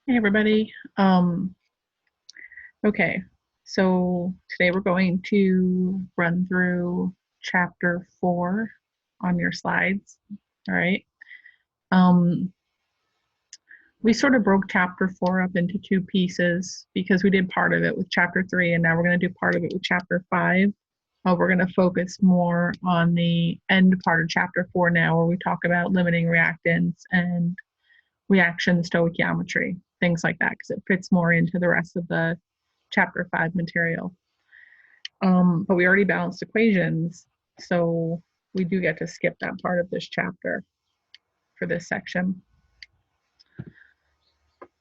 Hey everybody. Okay, so today we're going to run through chapter 4 on your slides. All right. Um, we sort of broke chapter 4 up into two pieces because we did part of it with chapter 3, and now we're going to do part of it with chapter 5. We're going to focus more on the end part of chapter 4 now, where we talk about limiting reactants and reaction stoichiometry, things like that, because it fits more into the rest of the chapter 5 material. But we already balanced equations, so we do get to skip that part of this chapter for this section.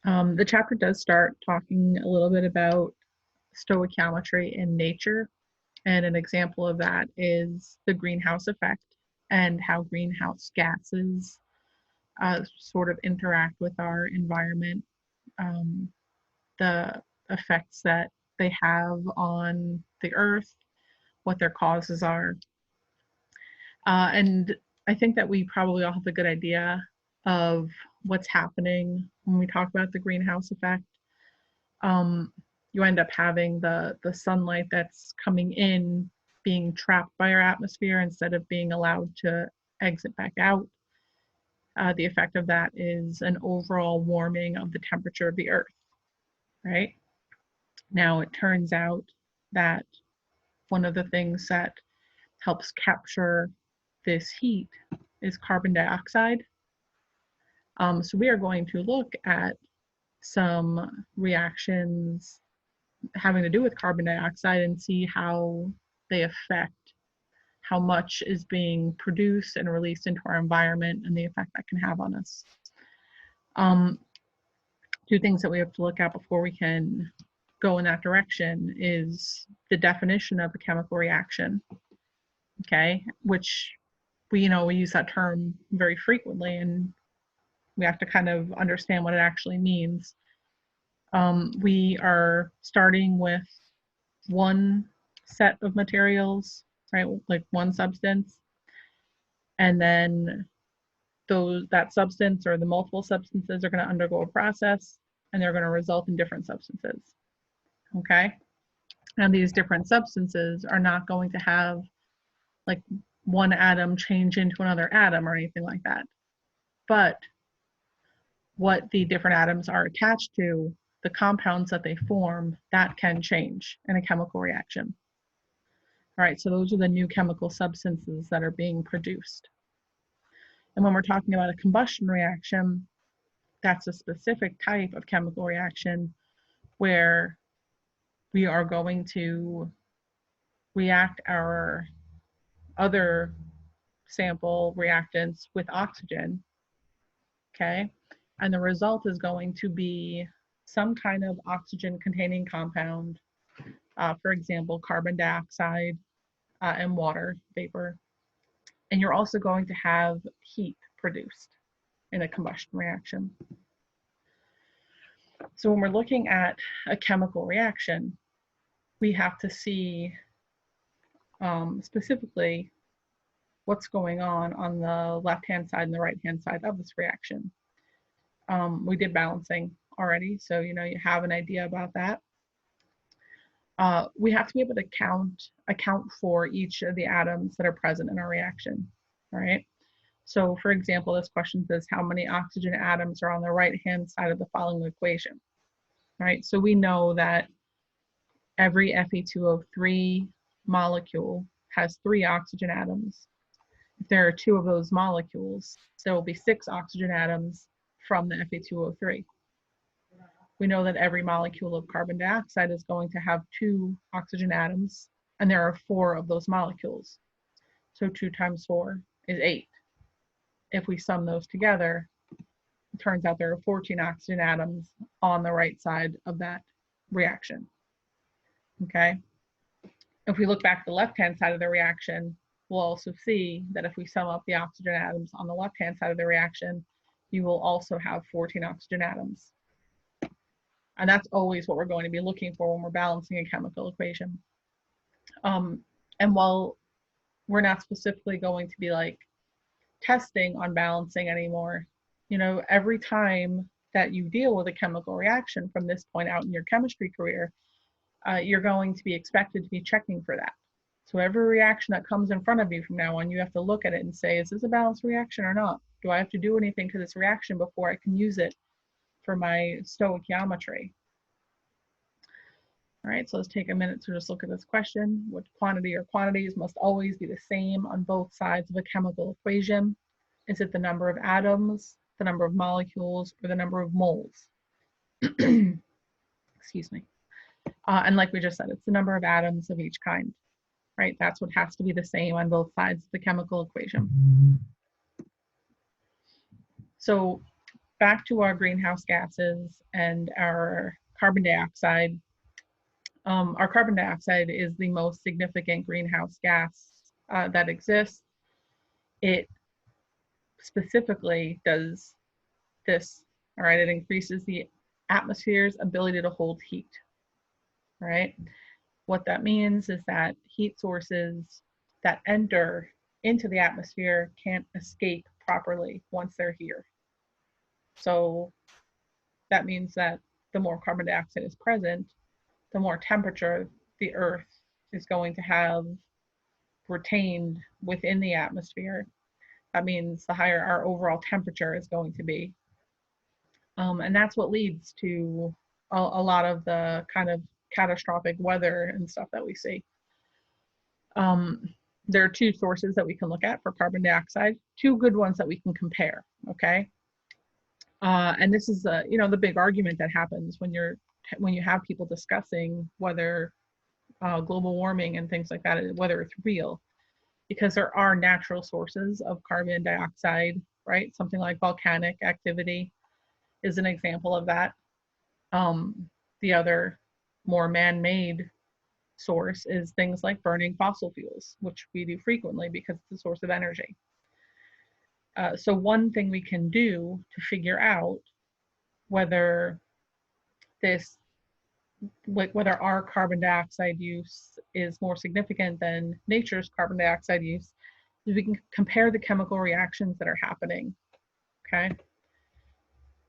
The chapter does start talking a little bit about stoichiometry in nature, and an example of that is the greenhouse effect and how greenhouse gases sort of interact with our environment, the effects that they have on the earth, what their causes are. And I think that we probably all have a good idea of what's happening when we talk about the greenhouse effect. Um, you end up having the sunlight that's coming in being trapped by our atmosphere instead of being allowed to exit back out. The effect of that is an overall warming of the temperature of the earth, right? Now, it turns out that one of the things that helps capture this heat is carbon dioxide. So we are going to look at some reactions having to do with carbon dioxide and see how they affect how much is being produced and released into our environment and the effect that can have on us. Two things that we have to look at before we can go in that direction is the definition of a chemical reaction, okay, which we use that term very frequently, and we have to kind of understand what it actually means. We are starting with one set of materials, right? Like one substance, and then that substance or the multiple substances are going to undergo a process, and they're going to result in different substances. Okay, and these different substances are not going to have like one atom change into another atom or anything like that, but what the different atoms are attached to, the compounds that they form, that can change in a chemical reaction. All right, so those are the new chemical substances that are being produced. And when we're talking about a combustion reaction, that's a specific type of chemical reaction where we are going to react our other sample reactants with oxygen, okay? And the result is going to be some kind of oxygen containing compound, for example, carbon dioxide and water vapor. And you're also going to have heat produced in a combustion reaction. So when we're looking at a chemical reaction, we have to see specifically what's going on the left-hand side and the right-hand side of this reaction. We did balancing already, so you have an idea about that. We have to be able to account for each of the atoms that are present in our reaction. All right. So for example, this question says how many oxygen atoms are on the right-hand side of the following equation. All right. So we know that every Fe2O3 molecule has 3 oxygen atoms. If there are 2 of those molecules, there will be 6 oxygen atoms from the Fe2O3. We know that every molecule of carbon dioxide is going to have 2 oxygen atoms, and there are 4 of those molecules. So 2 times 4 is 8. If we sum those together, it turns out there are 14 oxygen atoms on the right side of that reaction. Okay? If we look back to the left-hand side of the reaction, we'll also see that if we sum up the oxygen atoms on the left-hand side of the reaction, you will also have 14 oxygen atoms. And that's always what we're going to be looking for when we're balancing a chemical equation. And while we're not specifically going to be like testing on balancing anymore, every time that you deal with a chemical reaction from this point out in your chemistry career, you're going to be expected to be checking for that. So every reaction that comes in front of you from now on, you have to look at it and say, is this a balanced reaction or not? Do I have to do anything to this reaction before I can use it for my stoichiometry? All right, so let's take a minute to just look at this question. What quantity or quantities must always be the same on both sides of a chemical equation? Is it the number of atoms, the number of molecules, or the number of moles? Excuse me. And like we just said, it's the number of atoms of each kind, right? That's what has to be the same on both sides of the chemical equation. So back to our greenhouse gases and our carbon dioxide. Our carbon dioxide is the most significant greenhouse gas that exists. It specifically does this, all right? It increases the atmosphere's ability to hold heat, right? What that means is that heat sources that enter into the atmosphere can't escape properly once they're here. So that means that the more carbon dioxide is present, the more temperature the Earth is going to have retained within the atmosphere. That means the higher our overall temperature is going to be. And that's what leads to a lot of the kind of catastrophic weather and stuff that we see. There are two sources that we can look at for carbon dioxide, two good ones that we can compare, okay? And this is, the big argument that happens when you have people discussing whether global warming and things like that, whether it's real, because there are natural sources of carbon dioxide, right? Something like volcanic activity is an example of that. The other more man-made source is things like burning fossil fuels, which we do frequently because it's a source of energy. So one thing we can do to figure out whether our carbon dioxide use is more significant than nature's carbon dioxide use is we can compare the chemical reactions that are happening, okay?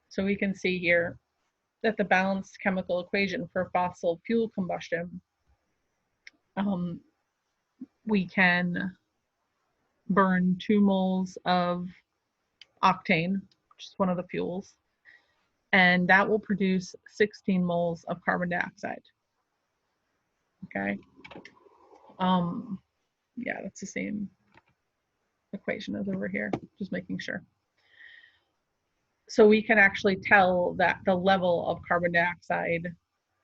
So we can see here that the balanced chemical equation for fossil fuel combustion, we can burn 2 moles of octane, which is one of the fuels, and that will produce 16 moles of carbon dioxide. Okay. Yeah, that's the same equation as over here, just making sure. So we can actually tell that the level of carbon dioxide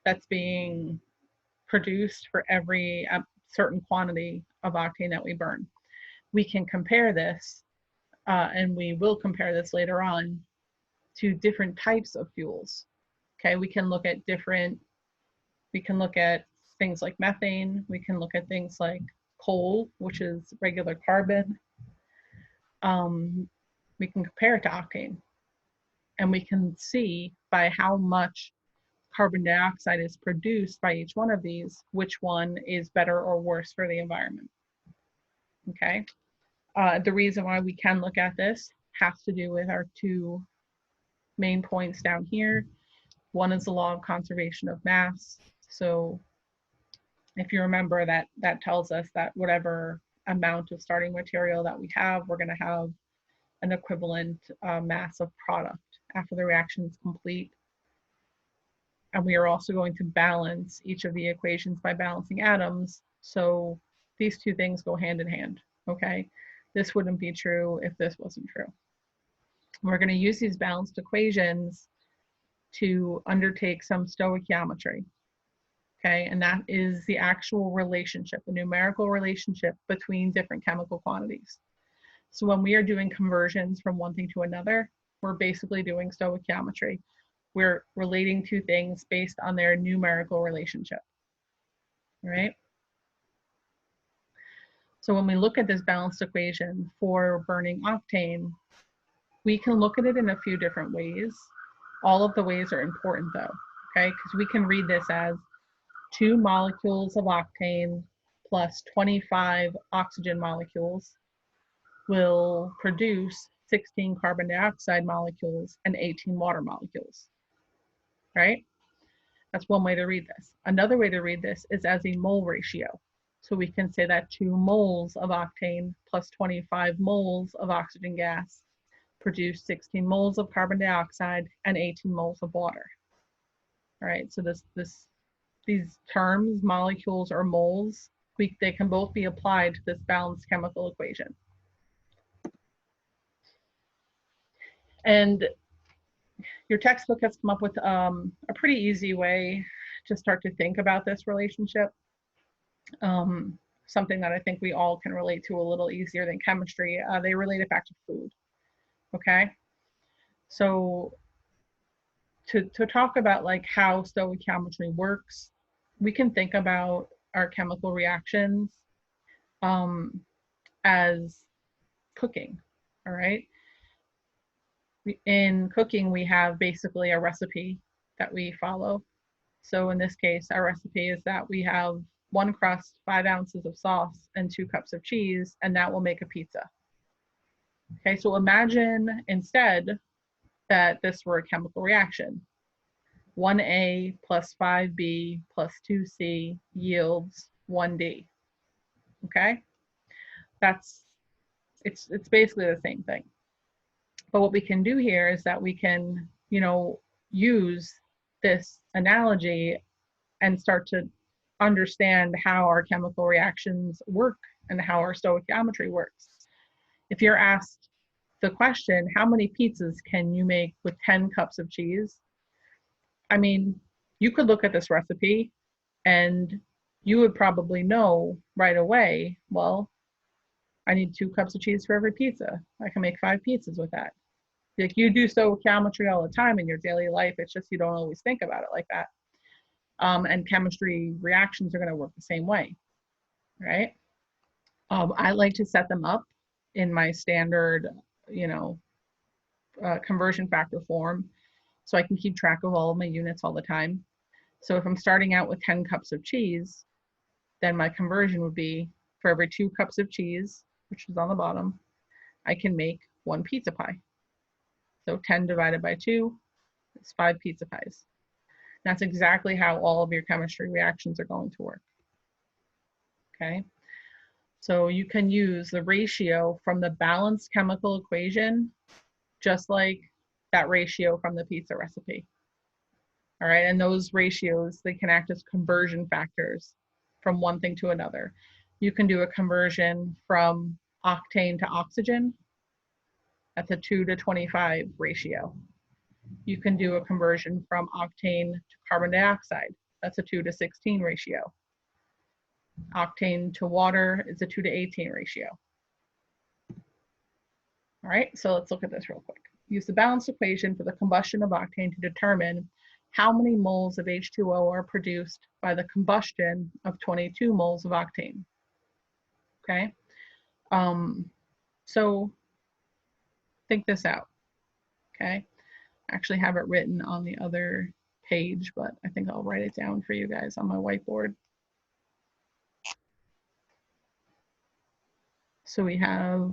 that's being produced for every certain quantity of octane that we burn. We can compare this, and we will compare this later on, to different types of fuels. Okay, we can look at things like methane, we can look at things like coal, which is regular carbon. We can compare it to octane, and we can see by how much carbon dioxide is produced by each one of these, which one is better or worse for the environment. Okay, the reason why we can look at this has to do with our two main points down here. One is the law of conservation of mass. So if you remember, that tells us that whatever amount of starting material that we have, we're going to have an equivalent mass of product after the reaction is complete. And we are also going to balance each of the equations by balancing atoms. So these two things go hand in hand, okay? This wouldn't be true if this wasn't true. We're going to use these balanced equations to undertake some stoichiometry, okay? And that is the actual relationship, the numerical relationship between different chemical quantities. So when we are doing conversions from one thing to another, we're basically doing stoichiometry. We're relating two things based on their numerical relationship, right? So when we look at this balanced equation for burning octane, we can look at it in a few different ways. All of the ways are important though, okay? Because we can read this as 2 molecules of octane plus 25 oxygen molecules will produce 16 carbon dioxide molecules and 18 water molecules, right? That's one way to read this. Another way to read this is as a mole ratio. So we can say that 2 moles of octane plus 25 moles of oxygen gas produce 16 moles of carbon dioxide and 18 moles of water. All right, so these terms, molecules or moles, they can both be applied to this balanced chemical equation. And your textbook has come up with a pretty easy way to start to think about this relationship. Something that I think we all can relate to a little easier than chemistry. They relate it back to food, okay? So to talk about like how stoichiometry works, we can think about our chemical reactions as cooking, all right? In cooking, we have basically a recipe that we follow. So in this case, our recipe is that we have 1 crust, 5 ounces of sauce, and 2 cups of cheese, and that will make a pizza. Okay, so imagine instead that this were a chemical reaction. 1A plus 5B plus 2C yields 1D. Okay? It's basically the same thing. But what we can do here is that we can, use this analogy and start to understand how our chemical reactions work and how our stoichiometry works. If you're asked the question, how many pizzas can you make with 10 cups of cheese? I mean, you could look at this recipe and you would probably know right away, well, I need 2 cups of cheese for every pizza. I can make 5 pizzas with that. Like, you do stoichiometry all the time in your daily life. It's just you don't always think about it like that. And chemistry reactions are going to work the same way, right? I like to set them up in my standard, conversion factor form, so I can keep track of all of my units all the time. So if I'm starting out with 10 cups of cheese, then my conversion would be for every 2 cups of cheese, which is on the bottom, I can make 1 pizza pie. So 10 divided by 2 is 5 pizza pies. That's exactly how all of your chemistry reactions are going to work. Okay, so you can use the ratio from the balanced chemical equation, just like that ratio from the pizza recipe. All right, and those ratios, they can act as conversion factors from one thing to another. You can do a conversion from octane to oxygen. That's a 2 to 25 ratio. You can do a conversion from octane to carbon dioxide. That's a 2 to 16 ratio. Octane to water is a 2 to 18 ratio. All right, so let's look at this real quick. Use the balanced equation for the combustion of octane to determine how many moles of H2O are produced by the combustion of 22 moles of octane. Okay, so think this out. Okay, I actually have it written on the other page, but I think I'll write it down for you guys on my whiteboard. So we have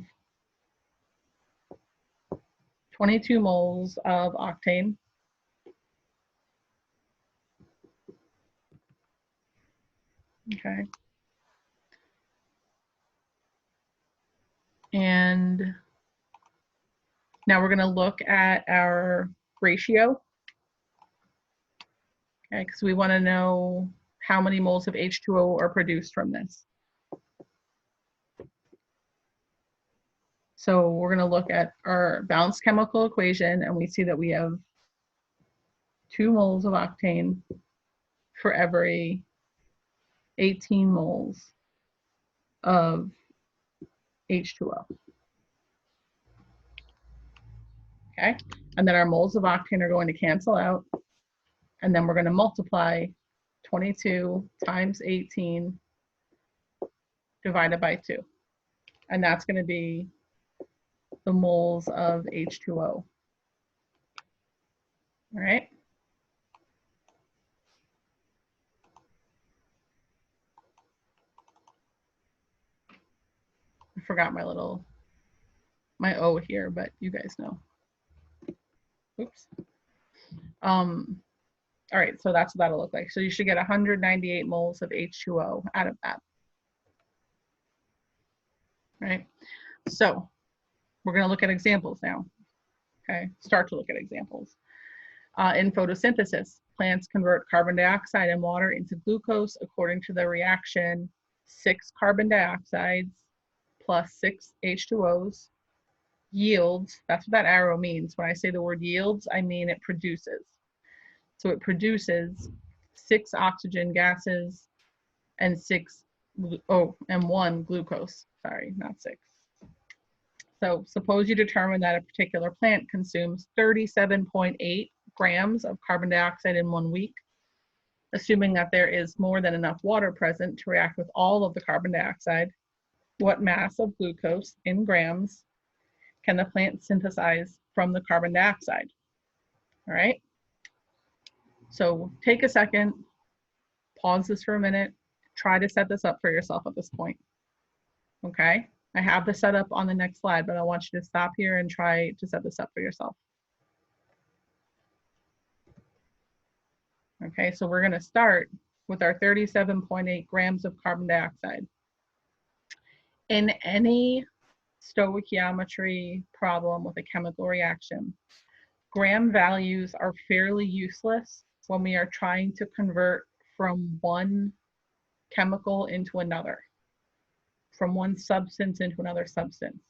22 moles of octane. Okay. And now we're going to look at our ratio. Okay, because we want to know how many moles of H2O are produced from this. So we're going to look at our balanced chemical equation, and we see that we have 2 moles of octane for every 18 moles of H2O. Okay, and then our moles of octane are going to cancel out, and then we're going to multiply 22 times 18 divided by 2. And that's going to be the moles of H2O. All right. I forgot my little my O here, but you guys know. Oops. All right, so that's what that'll look like. So you should get 198 moles of H2O out of that. Right? So we're going to look at examples now. Okay, start to look at examples. In photosynthesis, plants convert carbon dioxide and water into glucose according to the reaction 6 carbon dioxides plus 6 H2Os yields. That's what that arrow means. When I say the word yields, I mean it produces. So it produces 6 oxygen gases and 1 glucose. Sorry, not 6. So suppose you determine that a particular plant consumes 37.8 grams of carbon dioxide in 1 week. Assuming that there is more than enough water present to react with all of the carbon dioxide, what mass of glucose in grams can the plant synthesize from the carbon dioxide? All right. So take a second, pause this for a minute, try to set this up for yourself at this point. Okay. I have this set up on the next slide, but I want you to stop here and try to set this up for yourself. Okay, so we're going to start with our 37.8 grams of carbon dioxide. In any stoichiometry problem with a chemical reaction, gram values are fairly useless when we are trying to convert from one chemical into another, from one substance into another substance.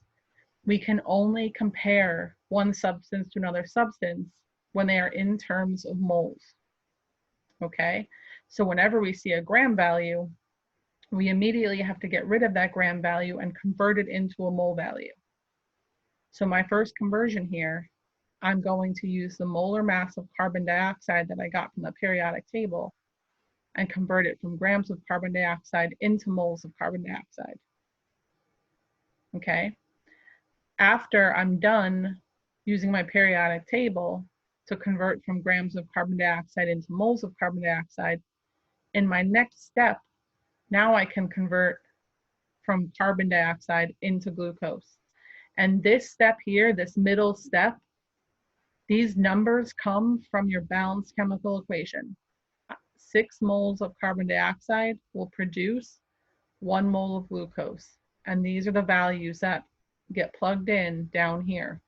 We can only compare one substance to another substance when they are in terms of moles. Okay, so whenever we see a gram value, we immediately have to get rid of that gram value and convert it into a mole value. So my first conversion here, I'm going to use the molar mass of carbon dioxide that I got from the periodic table and convert it from grams of carbon dioxide into moles of carbon dioxide. Okay, after I'm done using my periodic table to convert from grams of carbon dioxide into moles of carbon dioxide, in my next step, now I can convert from carbon dioxide into glucose. And this step here, this middle step, these numbers come from your balanced chemical equation. 6 moles of carbon dioxide will produce 1 mole of glucose. And these are the values that get plugged in down here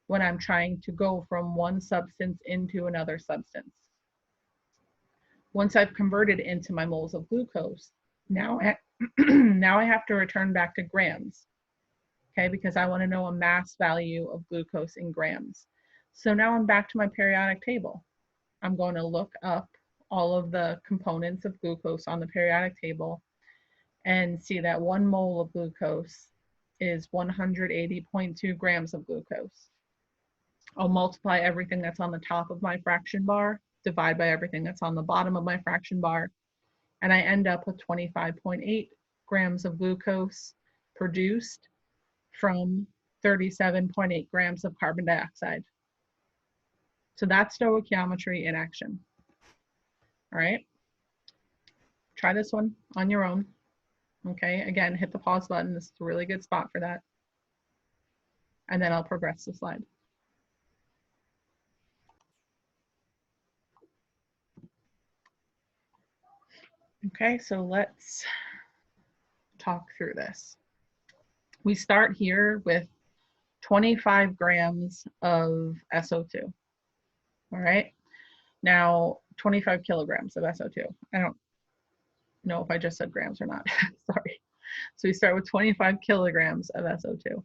when I'm trying to go from one substance into another substance. Once I've converted into my moles of glucose, now I have to return back to grams, okay, because I want to know a mass value of glucose in grams. So now I'm back to my periodic table. I'm going to look up all of the components of glucose on the periodic table and see that 1 mole of glucose is 180.2 grams of glucose. I'll multiply everything that's on the top of my fraction bar, divide by everything that's on the bottom of my fraction bar, and I end up with 25.8 grams of glucose produced from 37.8 grams of carbon dioxide. So that's stoichiometry in action. All right, try this one on your own. Okay, again, hit the pause button. This is a really good spot for that. And then I'll progress the slide. Okay, so let's talk through this. We start here with 25 grams of SO2. All right, now 25 kilograms of SO2. I don't know if I just said grams or not. Sorry. So we start with 25 kilograms of SO2.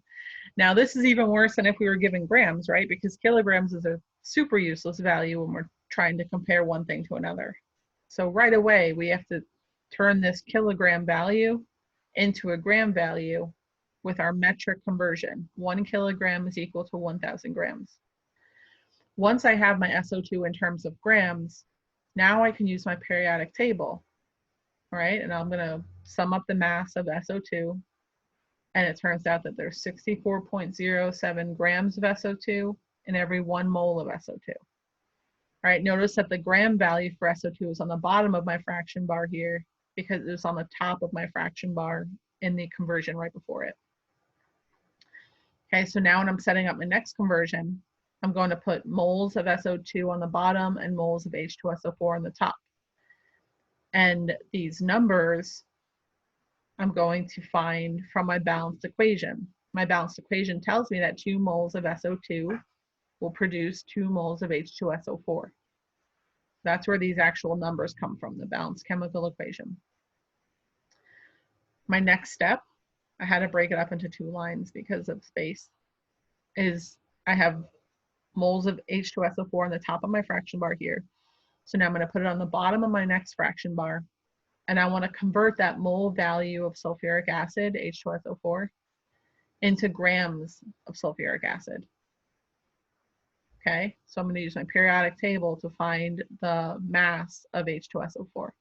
Now this is even worse than if we were given grams, right? Because kilograms is a super useless value when we're trying to compare one thing to another. So right away, we have to turn this kilogram value into a gram value with our metric conversion. 1 kilogram is equal to 1,000 grams. Once I have my SO2 in terms of grams, now I can use my periodic table, right? And I'm going to sum up the mass of SO2. And it turns out that there's 64.07 grams of SO2 in every 1 mole of SO2. All right, notice that the gram value for SO2 is on the bottom of my fraction bar here because it was on the top of my fraction bar in the conversion right before it. Okay, so now when I'm setting up my next conversion, I'm going to put moles of SO2 on the bottom and moles of H2SO4 on the top. And these numbers I'm going to find from my balanced equation. My balanced equation tells me that 2 moles of SO2 will produce 2 moles of H2SO4. That's where these actual numbers come from, the balanced chemical equation. My next step, I had to break it up into 2 lines because of space, is I have moles of H2SO4 on the top of my fraction bar here. So now I'm going to put it on the bottom of my next fraction bar, and I want to convert that mole value of sulfuric acid, H2SO4, into grams of sulfuric acid. Okay, so I'm going to use my periodic table to find the mass of H2SO4.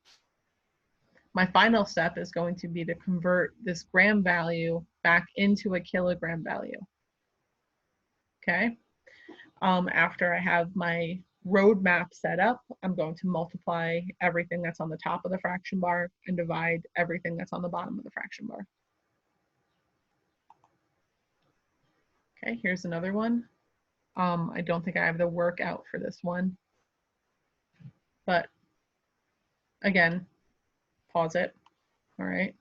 My final step is going to be to convert this gram value back into a kilogram value. Okay, after I have my roadmap set up, I'm going to multiply everything that's on the top of the fraction bar and divide everything that's on the bottom of the fraction bar. Okay, here's another one. I don't think I have the workout for this one, but again, pause it. All right.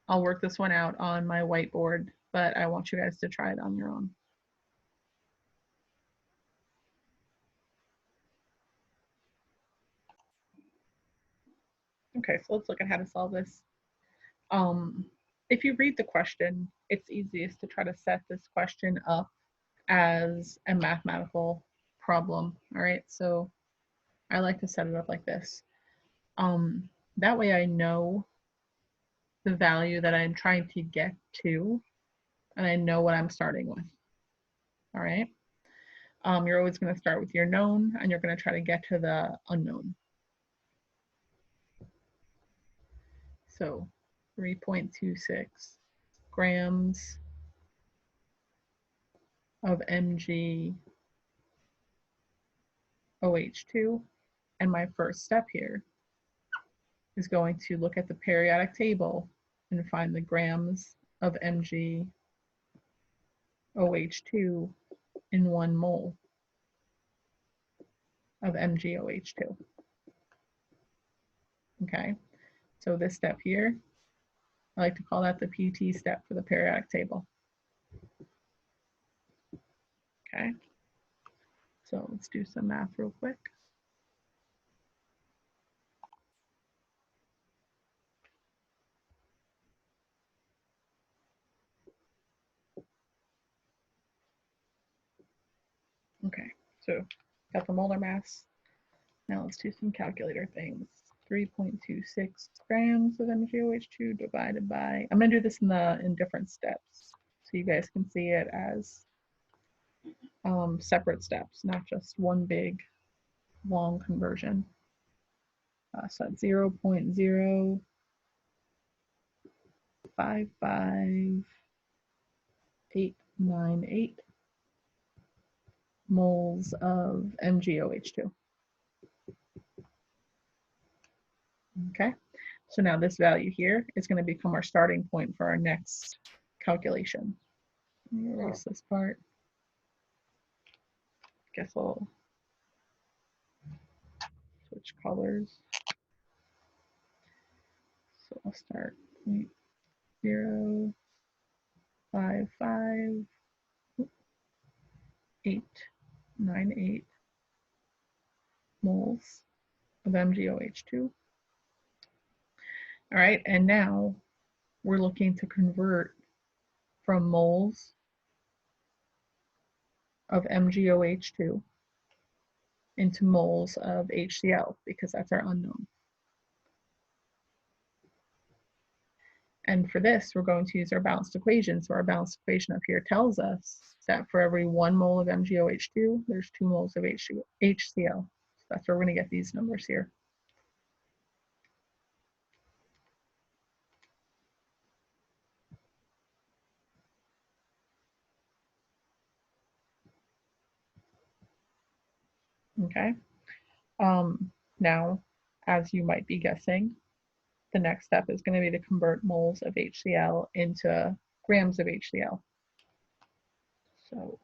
I'll work this one out on my whiteboard, but I want you guys to try it on your own. Okay, so let's look at how to solve this. If you read the question, it's easiest to try to set this question up as a mathematical problem. All right, so I like to set it up like this. That way I know the value that I'm trying to get to, and I know what I'm starting with. All right. You're always going to start with your known, and you're going to try to get to the unknown. So 3.26 grams of MgOH2. And my first step here is going to look at the periodic table and find the grams of MgOH2 in 1 mole of MgOH2. Okay, so this step here, I like to call that the PT step for the periodic table. Okay, so let's do some math real quick. Okay, so got the molar mass. Now let's do some calculator things. 3.26 grams of MgOH2 divided by, I'm gonna do this in different steps so you guys can see it as separate steps, not just one big long conversion. So that's 0.055898 moles of MgOH2. Okay, so now this value here is going to become our starting point for our next calculation. Let me erase this part. Guess I'll switch colors. So I'll start 0.055898 moles of MgOH2. All right, and now we're looking to convert from moles of MgOH2 into moles of HCl because that's our unknown. And for this, we're going to use our balanced equation. So our balanced equation up here tells us that for every 1 mole of MgOH2, there's 2 moles of HCl. So that's where we're going to get these numbers here. Okay. Now, as you might be guessing, the next step is going to be to convert moles of HCl into grams of HCl. So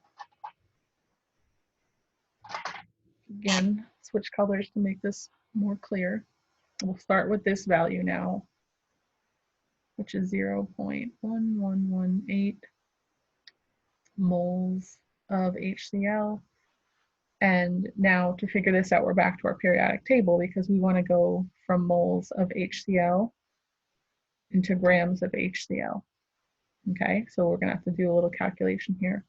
again, switch colors to make this more clear. We'll start with this value now, which is 0.1118 moles of HCl. And now to figure this out, we're back to our periodic table because we want to go from moles of HCl into grams of HCl. Okay, so we're going to have to do a little calculation here.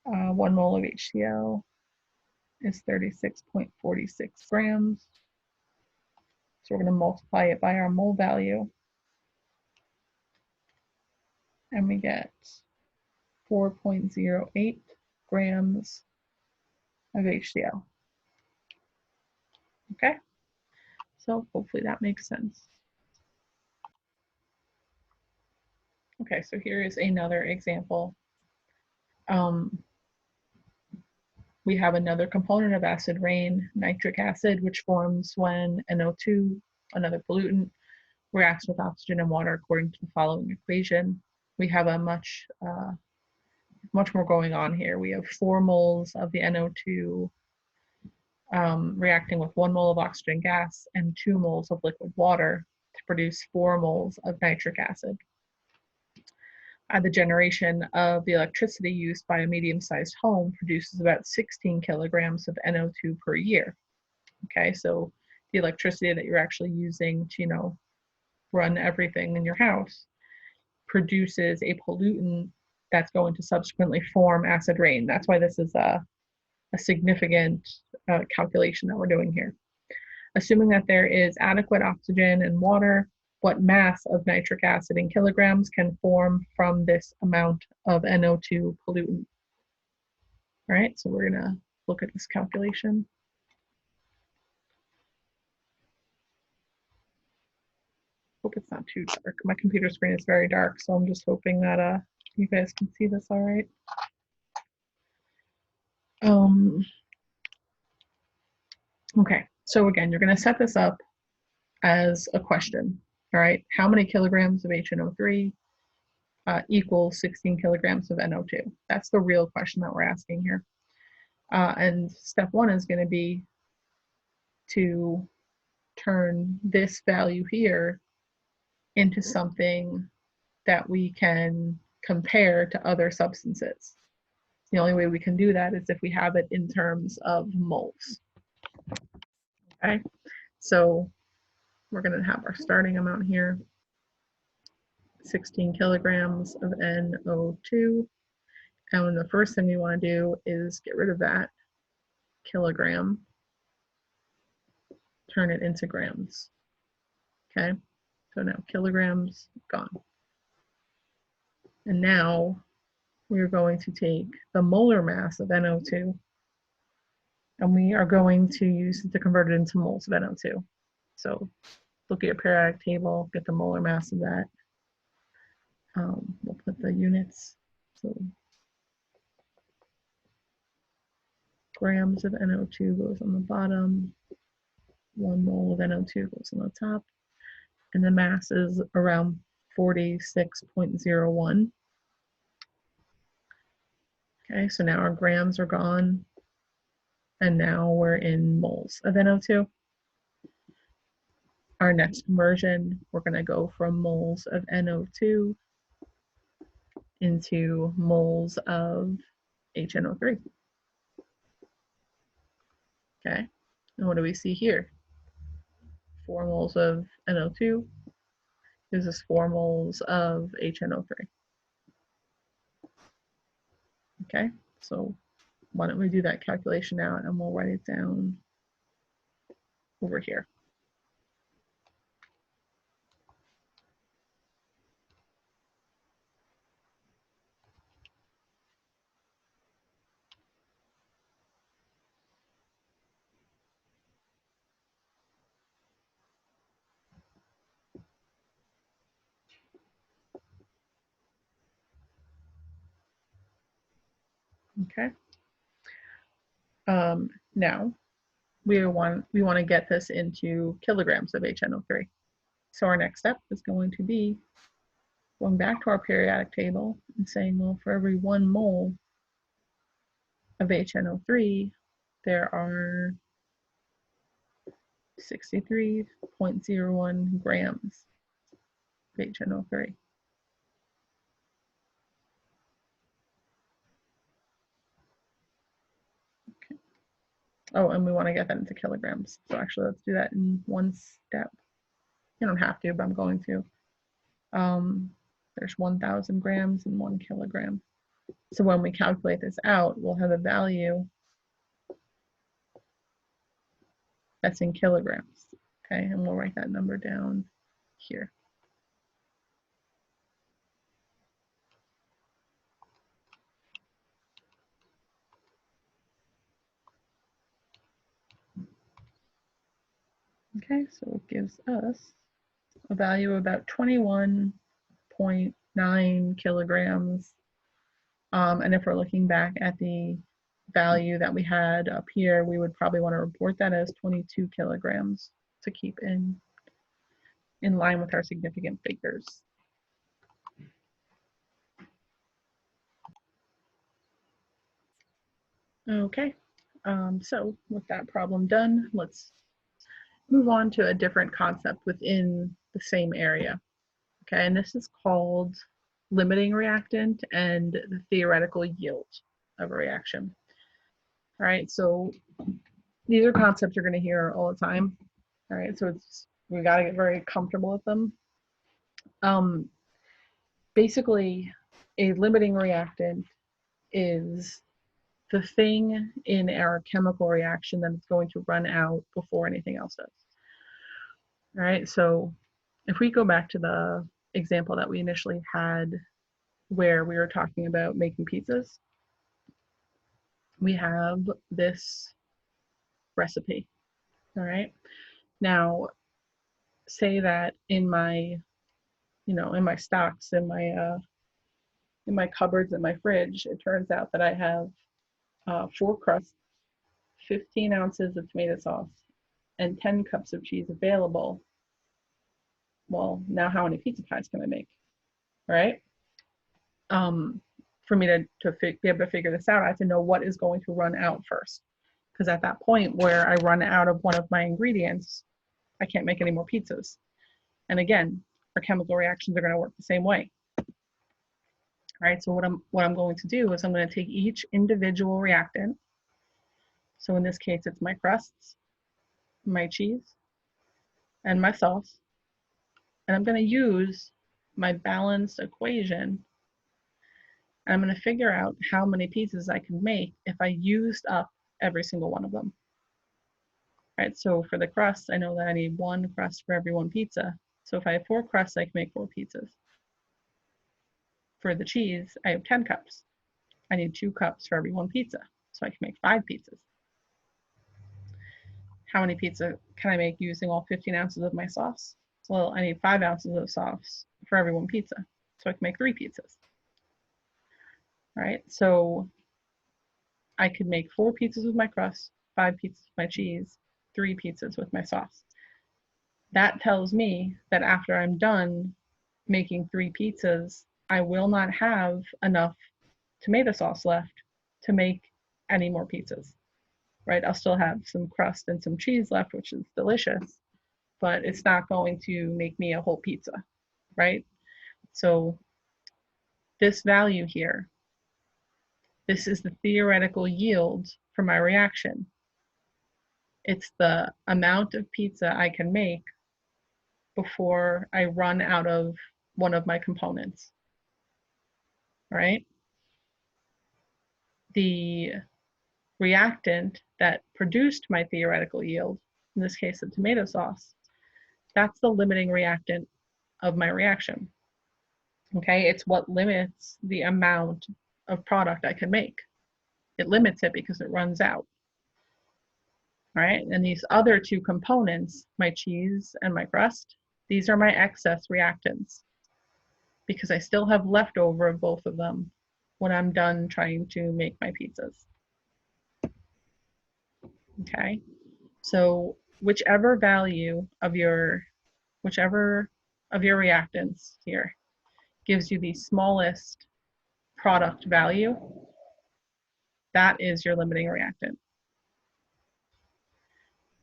1 mole of HCl is 36.46 grams. So we're going to multiply it by our mole value. And we get 4.08 grams of HCl. Okay, so hopefully that makes sense. Okay, so here is another example. We have another component of acid rain, nitric acid, which forms when NO2, another pollutant, reacts with oxygen and water according to the following equation. We have a much more going on here. We have 4 moles of the NO2 reacting with 1 mole of oxygen gas and 2 moles of liquid water to produce 4 moles of nitric acid. The generation of the electricity used by a medium-sized home produces about 16 kilograms of NO2 per year. Okay, so the electricity that you're actually using to, run everything in your house produces a pollutant that's going to subsequently form acid rain. That's why this is a significant calculation that we're doing here. Assuming that there is adequate oxygen and water, what mass of nitric acid in kilograms can form from this amount of NO2 pollutant? All right, so we're gonna look at this calculation. Hope it's not too dark. My computer screen is very dark, so I'm just hoping that you guys can see this all right. Okay, so again, you're gonna set this up as a question. All right, how many kilograms of HNO3 equals 16 kilograms of NO2? That's the real question that we're asking here. And step 1 is going to be to turn this value here into something that we can compare to other substances. The only way we can do that is if we have it in terms of moles. Okay, so we're going to have our starting amount here, 16 kilograms of NO2. And the first thing we want to do is get rid of that kilogram, turn it into grams. Okay, so now kilograms gone. And now we're going to take the molar mass of NO2 and we are going to use it to convert it into moles of NO2. So look at your periodic table, get the molar mass of that. We'll put the units. So grams of NO2 goes on the bottom, 1 mole of NO2 goes on the top, and the mass is around 46.01. Okay, so now our grams are gone, and now we're in moles of NO2. Our next conversion, we're going to go from moles of NO2 into moles of HNO3. Okay, and what do we see here? 4 moles of NO2 gives us 4 moles of HNO3. Okay, so why don't we do that calculation out and we'll write it down over here. Okay. Now we want to get this into kilograms of HNO3. So our next step is going to be going back to our periodic table and saying, well, for every 1 mole of HNO3, there are 63.01 grams of HNO3. Okay. Oh, and we want to get that into kilograms. So actually, let's do that in one step. You don't have to, but I'm going to. There's 1,000 grams and 1 kilogram. So when we calculate this out, we'll have a value that's in kilograms. Okay, and we'll write that number down here. Okay, so it gives us a value of about 21.9 kilograms. And if we're looking back at the value that we had up here, we would probably want to report that as 22 kilograms to keep in line with our significant figures. Okay, so with that problem done, let's move on to a different concept within the same area. Okay, and this is called limiting reactant and the theoretical yield of a reaction. All right, so these are concepts you're going to hear all the time. All right, so we got to get very comfortable with them. Basically, a limiting reactant is the thing in our chemical reaction that is going to run out before anything else does. All right, so if we go back to the example that we initially had where we were talking about making pizzas, we have this recipe. All right, now say that in my, in my stocks, in my cupboards, in my fridge, it turns out that I have 4 crusts, 15 ounces of tomato sauce, and 10 cups of cheese available. Well, now how many pizza pies can I make? All right. For me to be able to figure this out, I have to know what is going to run out first. Because at that point where I run out of one of my ingredients, I can't make any more pizzas. And again, our chemical reactions are going to work the same way. All right, so what I'm going to do is I'm going to take each individual reactant. So in this case, it's my crusts, my cheese, and my sauce. And I'm going to use my balanced equation. And I'm going to figure out how many pizzas I can make if I used up every single one of them. All right, so for the crust, I know that I need 1 crust for every 1 pizza. So if I have 4 crusts, I can make 4 pizzas. For the cheese, I have 10 cups. I need 2 cups for every 1 pizza, so I can make 5 pizzas. How many pizza can I make using all 15 ounces of my sauce? Well, I need 5 ounces of sauce for every 1 pizza, so I can make 3 pizzas. All right, so I could make 4 pizzas with my crust, 5 pizzas with my cheese, 3 pizzas with my sauce. That tells me that after I'm done making 3 pizzas, I will not have enough tomato sauce left to make any more pizzas, right? I'll still have some crust and some cheese left, which is delicious, but it's not going to make me a whole pizza, right? So this value here, this is the theoretical yield for my reaction. It's the amount of pizza I can make before I run out of one of my components, right? The reactant that produced my theoretical yield, in this case, the tomato sauce, that's the limiting reactant of my reaction. Okay, it's what limits the amount of product I can make. It limits it because it runs out. All right, and these other 2 components, my cheese and my crust, these are my excess reactants because I still have leftover of both of them when I'm done trying to make my pizzas. Okay, so whichever of your reactants here gives you the smallest product value, that is your limiting reactant.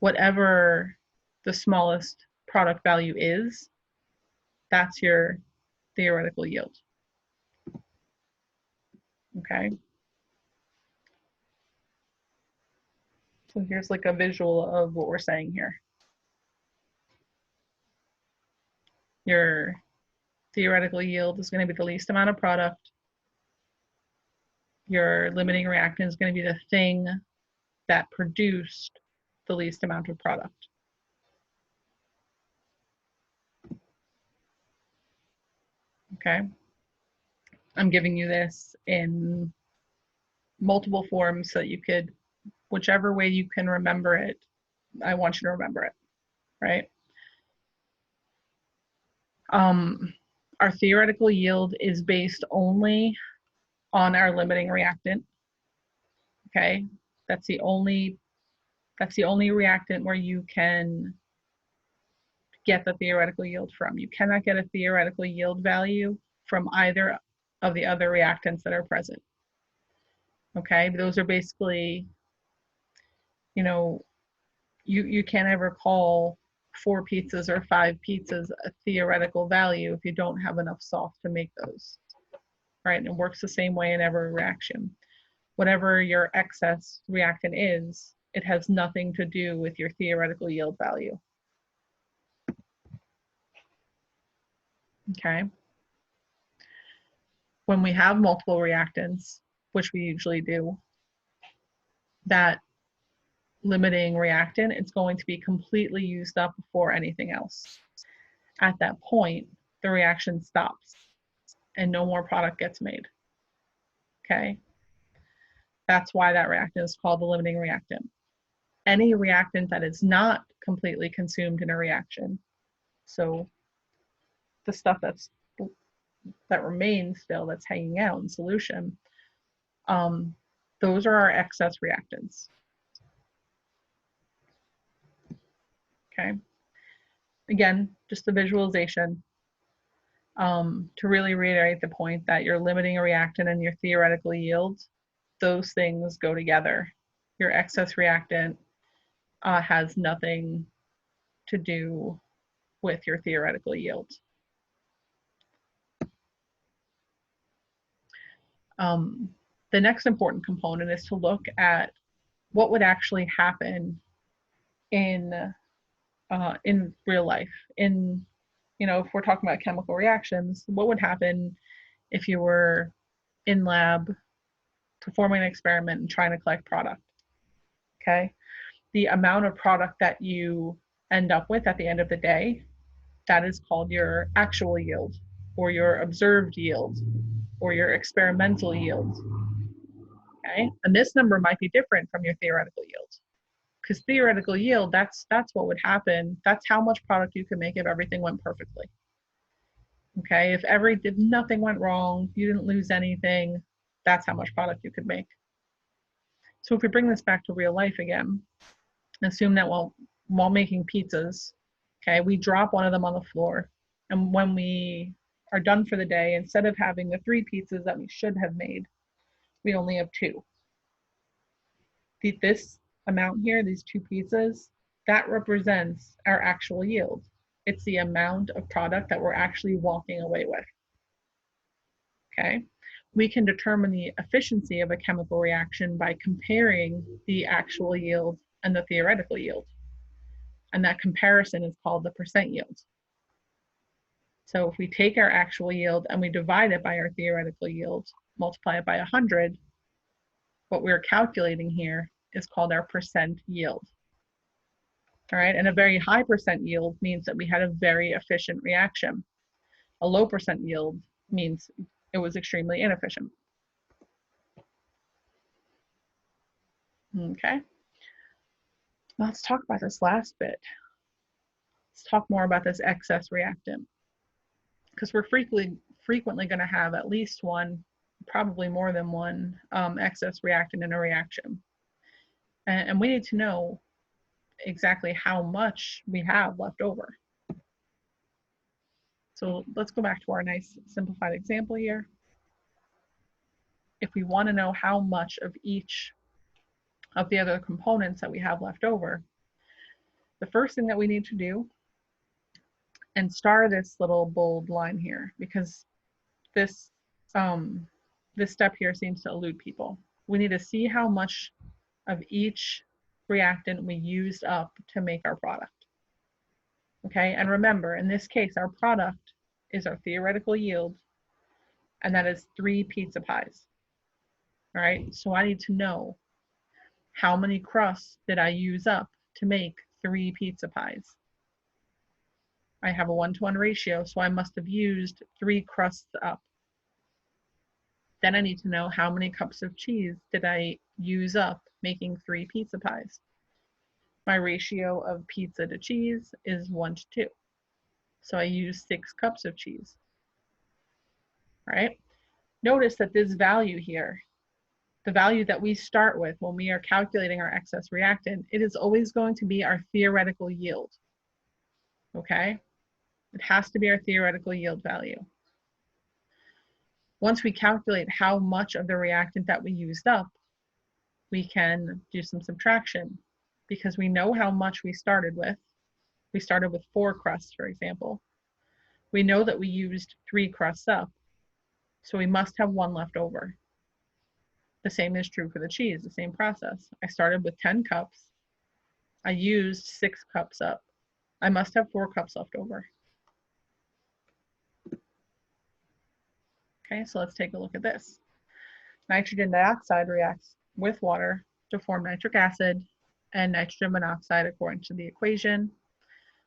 Whatever the smallest product value is, that's your theoretical yield. Okay. So here's like a visual of what we're saying here. Your theoretical yield is going to be the least amount of product. Your limiting reactant is going to be the thing that produced the least amount of product. Okay. I'm giving you this in multiple forms so that you could, whichever way you can remember it, I want you to remember it, right? Our theoretical yield is based only on our limiting reactant. Okay, that's the only reactant where you can get the theoretical yield from. You cannot get a theoretical yield value from either of the other reactants that are present. Okay, those are basically, you know, you can't ever call 4 pizzas or 5 pizzas a theoretical value if you don't have enough soft to make those, right? And it works the same way in every reaction. Whatever your excess reactant is, it has nothing to do with your theoretical yield value. Okay. When we have multiple reactants, which we usually do, that limiting reactant, it's going to be completely used up before anything else. At that point, the reaction stops and no more product gets made. Okay. That's why that reactant is called the limiting reactant. Any reactant that is not completely consumed in a reaction, so the stuff that remains still, that's hanging out in solution, those are our excess reactants. Okay. Again, just a visualization to really reiterate the point that your limiting reactant and your theoretical yield, those things go together. Your excess reactant has nothing to do with your theoretical yield. The next important component is to look at what would actually happen in real life. In, you know, if we're talking about chemical reactions, what would happen if you were in lab performing an experiment and trying to collect product? Okay, the amount of product that you end up with at the end of the day, that is called your actual yield, or your observed yield, or your experimental yield. Okay, and this number might be different from your theoretical yield, because theoretical yield, that's what would happen. That's how much product you could make if everything went perfectly. Okay, if nothing went wrong, you didn't lose anything, that's how much product you could make. So if we bring this back to real life again, assume that while making pizzas, okay, we drop one of them on the floor, and when we are done for the day, instead of having the 3 pizzas that we should have made, we only have 2. This amount here, these 2 pizzas, that represents our actual yield. It's the amount of product that we're actually walking away with. Okay, we can determine the efficiency of a chemical reaction by comparing the actual yield and the theoretical yield. And that comparison is called the percent yield. So if we take our actual yield and we divide it by our theoretical yield, multiply it by 100, what we're calculating here is called our percent yield. All right, and a very high percent yield means that we had a very efficient reaction. A low percent yield means it was extremely inefficient. Okay, let's talk about this last bit. Let's talk more about this excess reactant, because we're frequently going to have at least one, probably more than one, excess reactant in a reaction. And we need to know exactly how much we have left over. So let's go back to our nice simplified example here. If we want to know how much of each of the other components that we have left over, the first thing that we need to do, and star this little bold line here, because this this step here seems to elude people. We need to see how much of each reactant we used up to make our product. Okay, and remember, in this case, our product is our theoretical yield, and that is 3 pizza pies. All right, so I need to know how many crusts did I use up to make 3 pizza pies. I have a 1-to-1 ratio, so I must have used 3 crusts up. Then I need to know how many cups of cheese did I use up making 3 pizza pies. My ratio of pizza to cheese is 1-to-2. So I use 6 cups of cheese. Right? Notice that this value here, the value that we start with when we are calculating our excess reactant, it is always going to be our theoretical yield. Okay? It has to be our theoretical yield value. Once we calculate how much of the reactant that we used up, we can do some subtraction because we know how much we started with. We started with 4 crusts, for example. We know that we used 3 crusts up, so we must have 1 left over. The same is true for the cheese, the same process. I started with 10 cups. I used 6 cups up. I must have 4 cups left over. Okay, so let's take a look at this. Nitrogen dioxide reacts with water to form nitric acid and nitrogen monoxide according to the equation.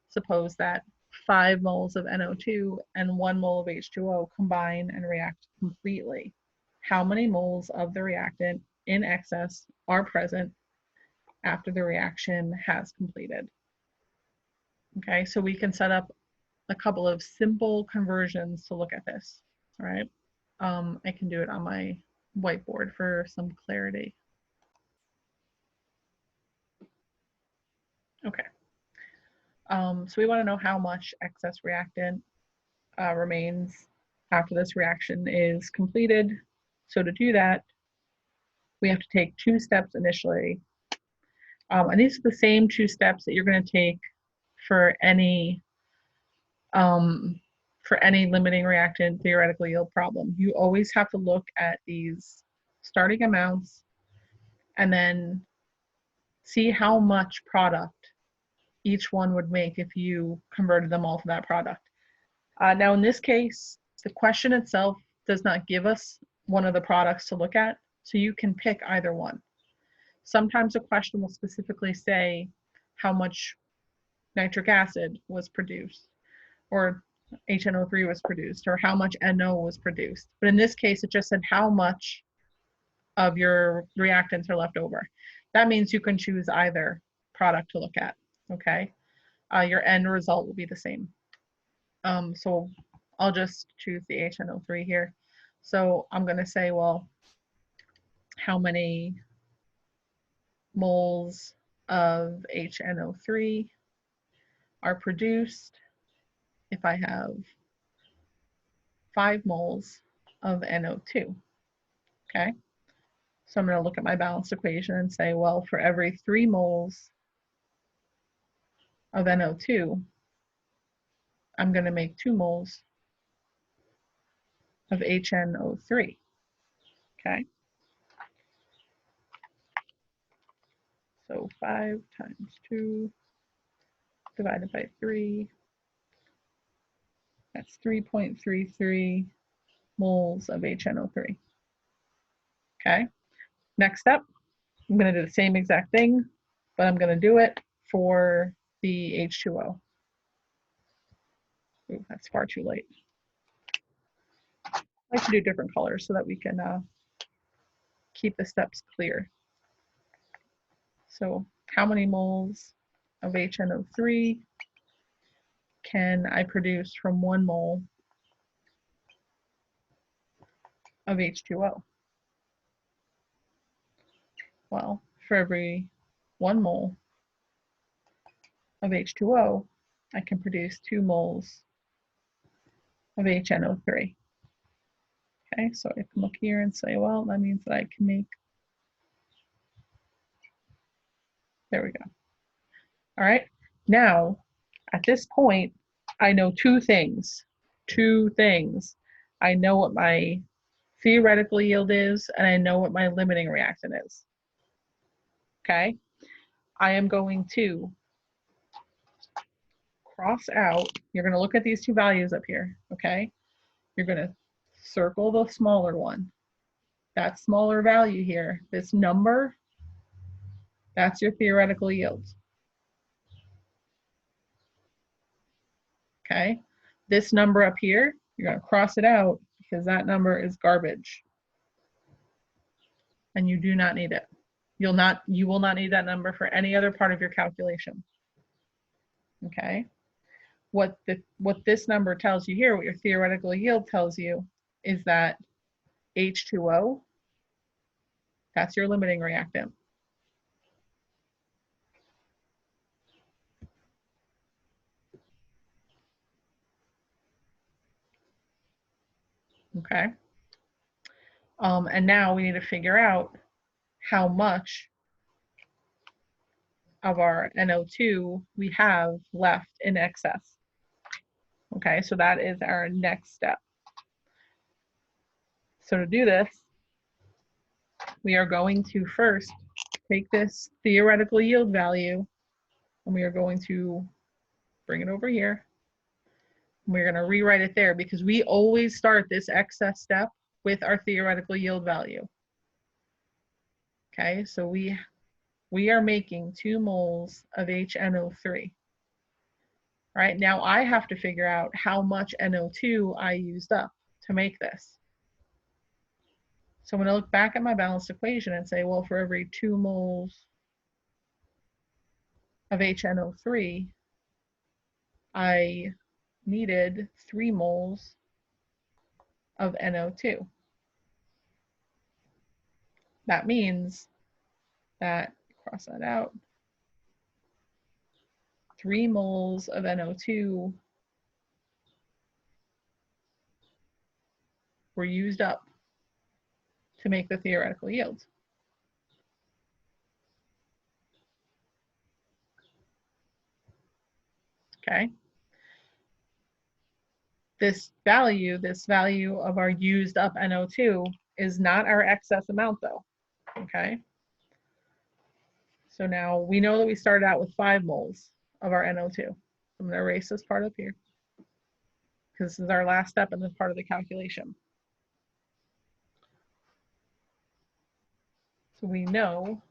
Suppose that 5 moles of NO2 and 1 mole of H2O combine and react completely. How many moles of the reactant in excess are present after the reaction has completed? Okay, so we can set up a couple of simple conversions to look at this, all right? I can do it on my whiteboard for some clarity. Okay, so we want to know how much excess reactant remains after this reaction is completed. So to do that, we have to take 2 steps initially. And these are the same 2 steps that you're going to take for any limiting reactant theoretical yield problem. You always have to look at these starting amounts and then see how much product each one would make if you converted them all to that product. Now in this case, the question itself does not give us one of the products to look at, so you can pick either one. Sometimes a question will specifically say how much nitric acid was produced, or HNO3 was produced, or how much NO was produced. But in this case, it just said how much of your reactants are left over. That means you can choose either product to look at, okay? Your end result will be the same. So I'll just choose the HNO3 here. So I'm going to say, well, how many moles of HNO3 are produced if I have 5 moles of NO2, okay? So I'm going to look at my balanced equation and say, well, for every 3 moles of NO2, I'm going to make 2 moles of HNO3, okay? So 5 times 2 divided by 3, that's 3.33 moles of HNO3, okay? Next step, I'm going to do the same exact thing, but I'm going to do it for the H2O. Ooh, that's far too late. I like to do different colors so that we can keep the steps clear. So how many moles of HNO3 can I produce from 1 mole of H2O? Well, for every 1 mole of H2O, I can produce 2 moles of HNO3. Okay, so I can look here and say, well, that means that I can make, there we go. All right, now at this point, I know two things. I know what my theoretical yield is, and I know what my limiting reactant is. Okay, I am going to cross out, you're going to look at these two values up here, okay? You're going to circle the smaller one. That smaller value here, this number, that's your theoretical yield. Okay? This number up here, you're going to cross it out because that number is garbage. And you do not need it. You will not need that number for any other part of your calculation. Okay? What this number tells you here, what your theoretical yield tells you, is that H2O, that's your limiting reactant. Okay. And now we need to figure out how much of our NO2 we have left in excess. Okay, so that is our next step. So to do this, we are going to first take this theoretical yield value and we are going to bring it over here. We're going to rewrite it there because we always start this excess step with our theoretical yield value. Okay, so we are making 2 moles of HNO3. All right, now I have to figure out how much NO2 I used up to make this. So I'm going to look back at my balanced equation and say, well, for every 2 moles of HNO3, I needed 3 moles of NO2. That means that, cross that out, 3 moles of NO2 were used up to make the theoretical yield. Okay. This value of our used up NO2 is not our excess amount though, okay? So now we know that we started out with 5 moles of our NO2. I'm gonna erase this part up here because this is our last step in this part of the calculation. So we know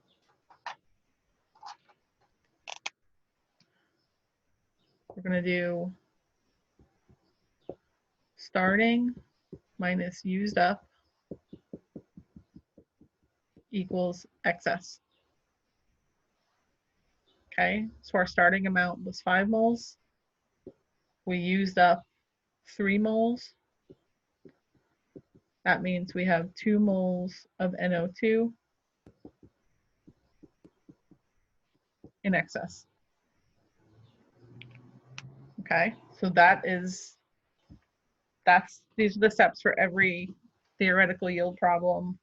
we're gonna do starting minus used up equals excess. Okay, so our starting amount was 5 moles. We used up 3 moles. That means we have 2 moles of NO2 in excess. Okay, so these are the steps for every theoretical yield problem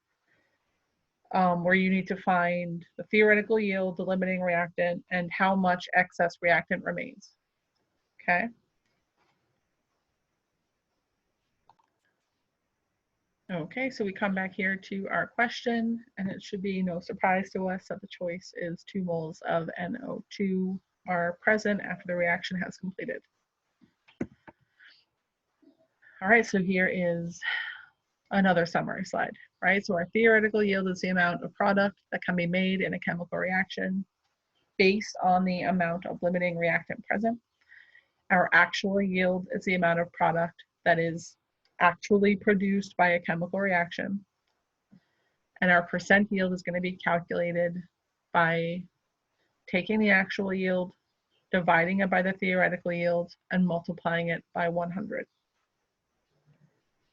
where you need to find the theoretical yield, the limiting reactant, and how much excess reactant remains. Okay. Okay, so we come back here to our question, and it should be no surprise to us that the choice is 2 moles of NO2 are present after the reaction has completed. All right, so here is another summary slide, right? So our theoretical yield is the amount of product that can be made in a chemical reaction based on the amount of limiting reactant present. Our actual yield is the amount of product that is actually produced by a chemical reaction. And our percent yield is going to be calculated by taking the actual yield, dividing it by the theoretical yield, and multiplying it by 100.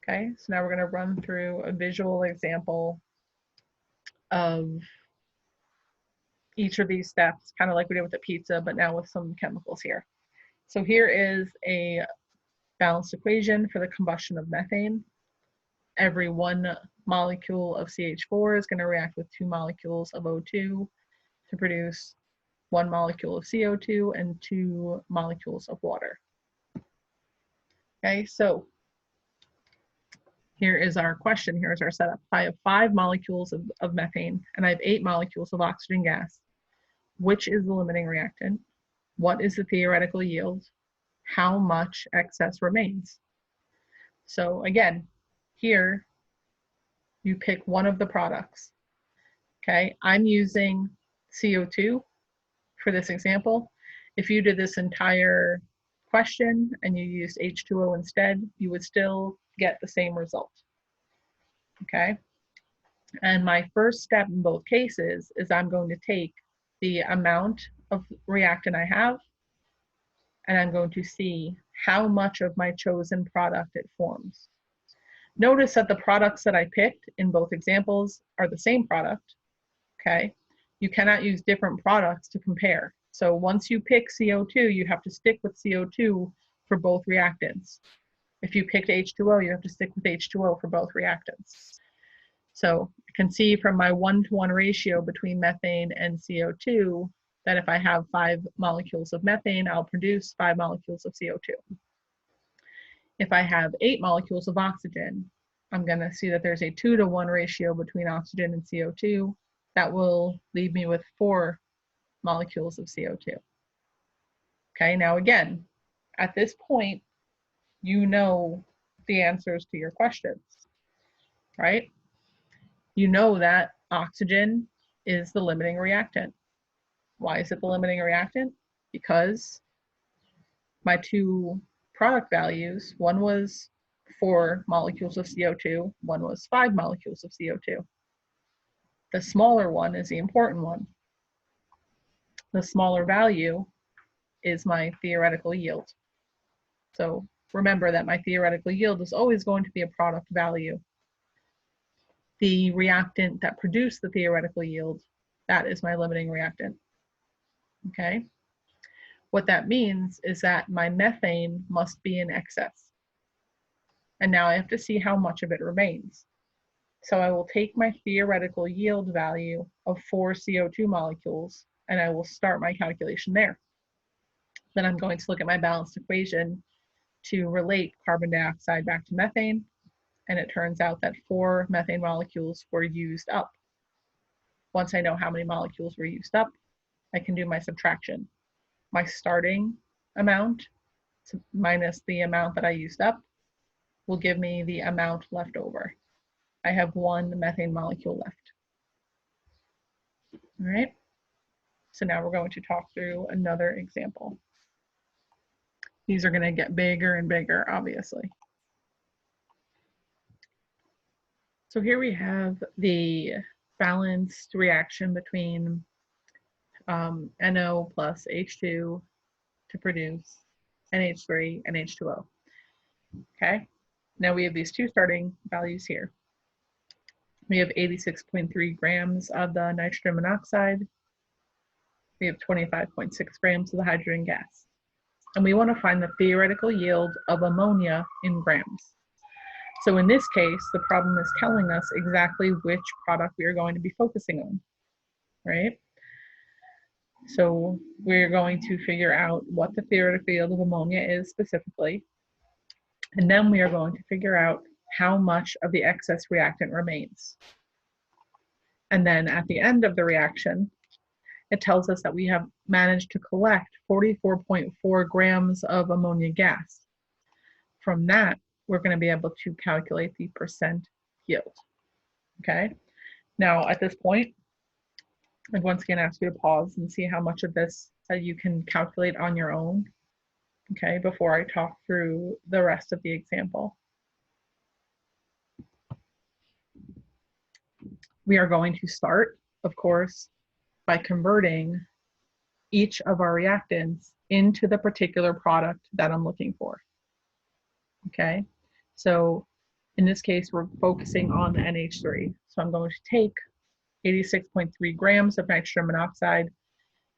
Okay, so now we're going to run through a visual example of each of these steps, kind of like we did with the pizza, but now with some chemicals here. So here is a balanced equation for the combustion of methane. Every 1 molecule of CH4 is going to react with 2 molecules of O2 to produce 1 molecule of CO2 and 2 molecules of water. Okay, so here is our question, here's our setup. If I have 5 molecules of methane and I have 8 molecules of oxygen gas, which is the limiting reactant? What is the theoretical yield? How much excess remains? So again, here you pick one of the products. Okay, I'm using CO2 for this example. If you did this entire question and you used H2O instead, you would still get the same result. Okay, and my first step in both cases is I'm going to take the amount of reactant I have, and I'm going to see how much of my chosen product it forms. Notice that the products that I picked in both examples are the same product, okay? You cannot use different products to compare. So once you pick CO2, you have to stick with CO2 for both reactants. If you picked H2O, you have to stick with H2O for both reactants. So I can see from my 1-to-1 ratio between methane and CO2 that if I have 5 molecules of methane, I'll produce 5 molecules of CO2. If I have 8 molecules of oxygen, I'm going to see that there's a 2-to-1 ratio between oxygen and CO2. That will leave me with 4 molecules of CO2. Okay, now again, at this point, you know the answers to your questions, right? You know that oxygen is the limiting reactant. Why is it the limiting reactant? Because my 2 product values, one was 4 molecules of CO2, one was 5 molecules of CO2. The smaller one is the important one. The smaller value is my theoretical yield. So remember that my theoretical yield is always going to be a product value. The reactant that produced the theoretical yield, that is my limiting reactant. Okay? What that means is that my methane must be in excess. And now I have to see how much of it remains. So I will take my theoretical yield value of 4 CO2 molecules and I will start my calculation there. Then I'm going to look at my balanced equation to relate carbon dioxide back to methane. And it turns out that 4 methane molecules were used up. Once I know how many molecules were used up, I can do my subtraction. My starting amount minus the amount that I used up will give me the amount left over. I have 1 methane molecule left. All right, so now we're going to talk through another example. These are going to get bigger and bigger, obviously. So here we have the balanced reaction between NO plus H2 to produce NH3 and H2O. Okay, now we have these 2 starting values here. We have 86.3 grams of the nitrogen monoxide. We have 25.6 grams of the hydrogen gas. And we want to find the theoretical yield of ammonia in grams. So in this case, the problem is telling us exactly which product we are going to be focusing on, right? So we're going to figure out what the theoretical yield of ammonia is specifically. And then we are going to figure out how much of the excess reactant remains. And then at the end of the reaction, it tells us that we have managed to collect 44.4 grams of ammonia gas. From that, we're going to be able to calculate the percent yield. Okay. Now, at this point, I'd once again ask you to pause and see how much of this that you can calculate on your own, okay, before I talk through the rest of the example. We are going to start, of course, by converting each of our reactants into the particular product that I'm looking for. Okay, so in this case, we're focusing on NH3. So I'm going to take 86.3 grams of nitrogen monoxide,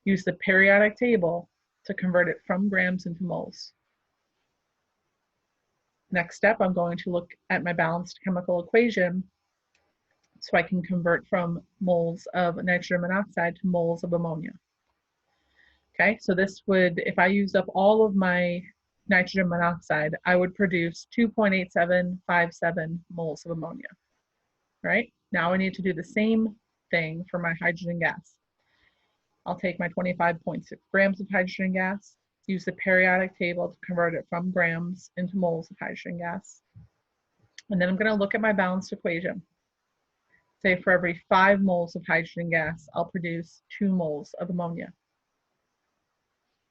use the periodic table to convert it from grams into moles. Next step, I'm going to look at my balanced chemical equation so I can convert from moles of nitrogen monoxide to moles of ammonia. Okay, so this would, if I used up all of my nitrogen monoxide, I would produce 2.8757 moles of ammonia. Right? Now I need to do the same thing for my hydrogen gas. I'll take my 25.6 grams of hydrogen gas, use the periodic table to convert it from grams into moles of hydrogen gas. And then I'm going to look at my balanced equation. Say for every 5 moles of hydrogen gas, I'll produce 2 moles of ammonia.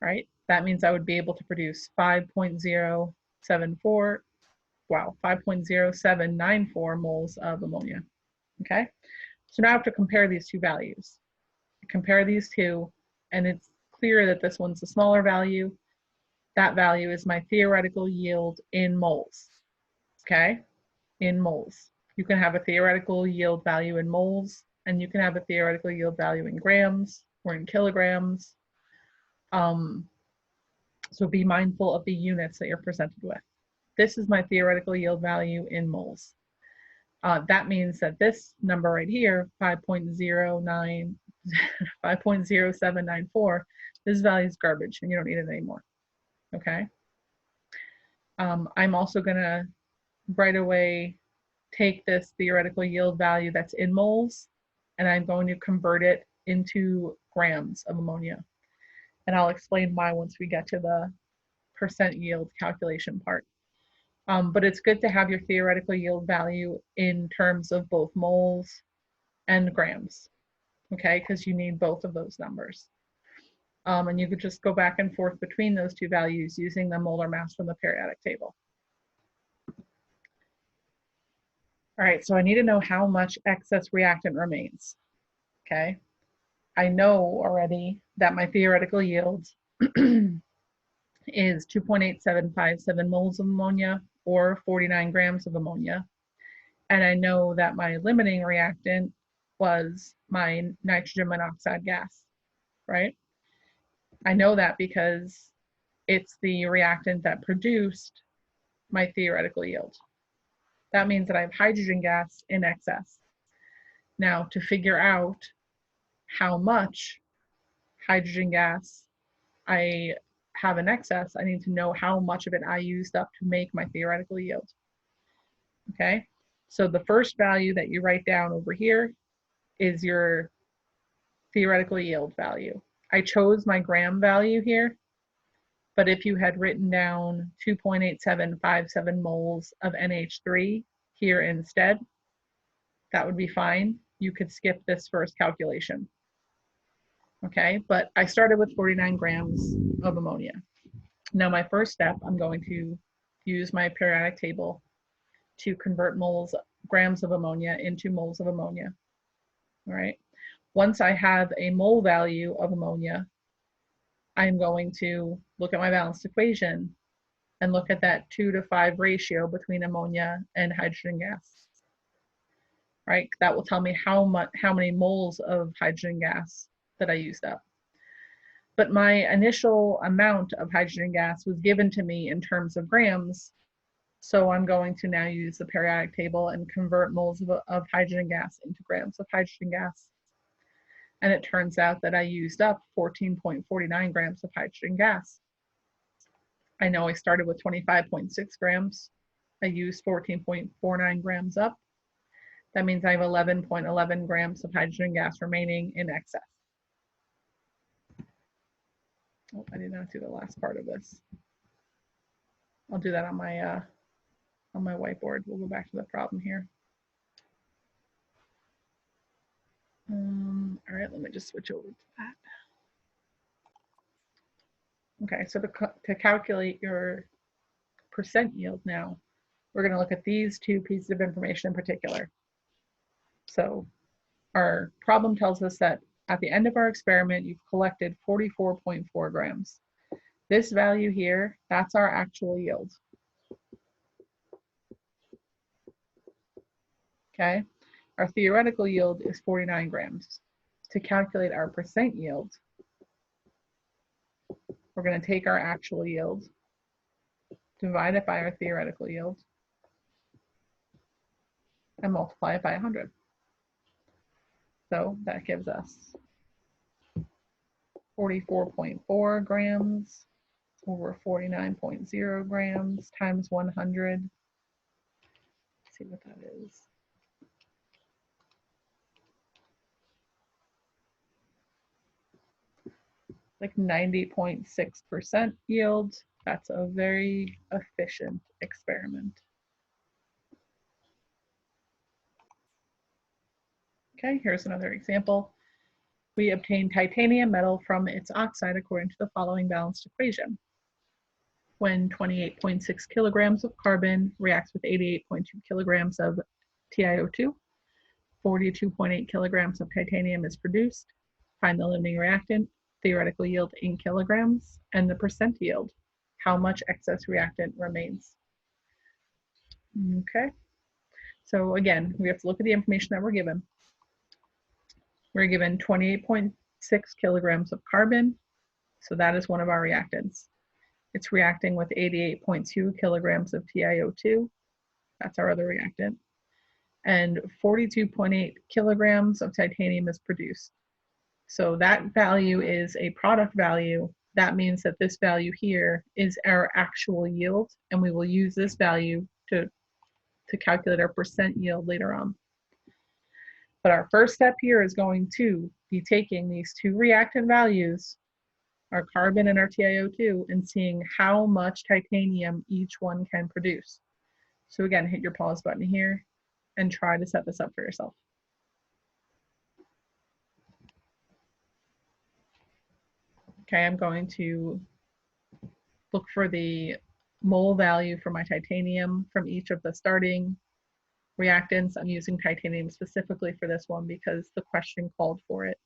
Right? That means I would be able to produce 5.0794 moles of ammonia. Okay? So now I have to compare these two values. Compare these two, and it's clear that this one's a smaller value. That value is my theoretical yield in moles. Okay? In moles. You can have a theoretical yield value in moles, and you can have a theoretical yield value in grams or in kilograms. So be mindful of the units that you're presented with. This is my theoretical yield value in moles. That means that this number right here, 5.0794, this value is garbage and you don't need it anymore. Okay? I'm also going to right away take this theoretical yield value that's in moles, and I'm going to convert it into grams of ammonia. And I'll explain why once we get to the percent yield calculation part. But it's good to have your theoretical yield value in terms of both moles and grams, okay? Because you need both of those numbers. And you could just go back and forth between those two values using the molar mass from the periodic table. All right, so I need to know how much excess reactant remains, okay? I know already that my theoretical yield is 2.8757 moles of ammonia or 49 grams of ammonia. And I know that my limiting reactant was my nitrogen monoxide gas, right? I know that because it's the reactant that produced my theoretical yield. That means that I have hydrogen gas in excess. Now, to figure out how much hydrogen gas I have in excess, I need to know how much of it I used up to make my theoretical yield. Okay, so the first value that you write down over here is your theoretical yield value. I chose my gram value here, but if you had written down 2.8757 moles of NH3 here instead, that would be fine. You could skip this first calculation. Okay, but I started with 49 grams of ammonia. Now my first step, I'm going to use my periodic table to convert grams of ammonia into moles of ammonia. All right, once I have a mole value of ammonia, I'm going to look at my balanced equation and look at that 2:5 ratio between ammonia and hydrogen gas. Right, that will tell me how many moles of hydrogen gas that I used up. But my initial amount of hydrogen gas was given to me in terms of grams, so I'm going to now use the periodic table and convert moles of hydrogen gas into grams of hydrogen gas. And it turns out that I used up 14.49 grams of hydrogen gas. I know I started with 25.6 grams. I used 14.49 grams up. That means I have 11.11 grams of hydrogen gas remaining in excess. Oh, I did not do the last part of this. I'll do that on my whiteboard. We'll go back to the problem here. All right, let me just switch over to that. Okay, so to calculate your percent yield now, we're going to look at these two pieces of information in particular. So our problem tells us that at the end of our experiment, you've collected 44.4 grams. This value here, that's our actual yield. Okay, our theoretical yield is 49 grams. To calculate our percent yield, we're going to take our actual yield divide it by our theoretical yield, and multiply it by 100. So that gives us 44.4 grams over 49.0 grams times 100. Let's see what that is. Like 90.6% yield. That's a very efficient experiment. Okay, here's another example. We obtain titanium metal from its oxide according to the following balanced equation. When 28.6 kilograms of carbon reacts with 88.2 kilograms of TiO2, 42.8 kilograms of titanium is produced. Find the limiting reactant, theoretical yield in kilograms, and the percent yield. How much excess reactant remains? Okay, so again, we have to look at the information that we're given. We're given 28.6 kilograms of carbon, so that is one of our reactants. It's reacting with 88.2 kilograms of TiO2, that's our other reactant, and 42.8 kilograms of titanium is produced. So that value is a product value. That means that this value here is our actual yield, and we will use this value to calculate our percent yield later on. But our first step here is going to be taking these two reactant values, our carbon and our TiO2, and seeing how much titanium each one can produce. So again, hit your pause button here and try to set this up for yourself. Okay, I'm going to look for the mole value for my titanium from each of the starting reactants. I'm using titanium specifically for this one because the question called for it.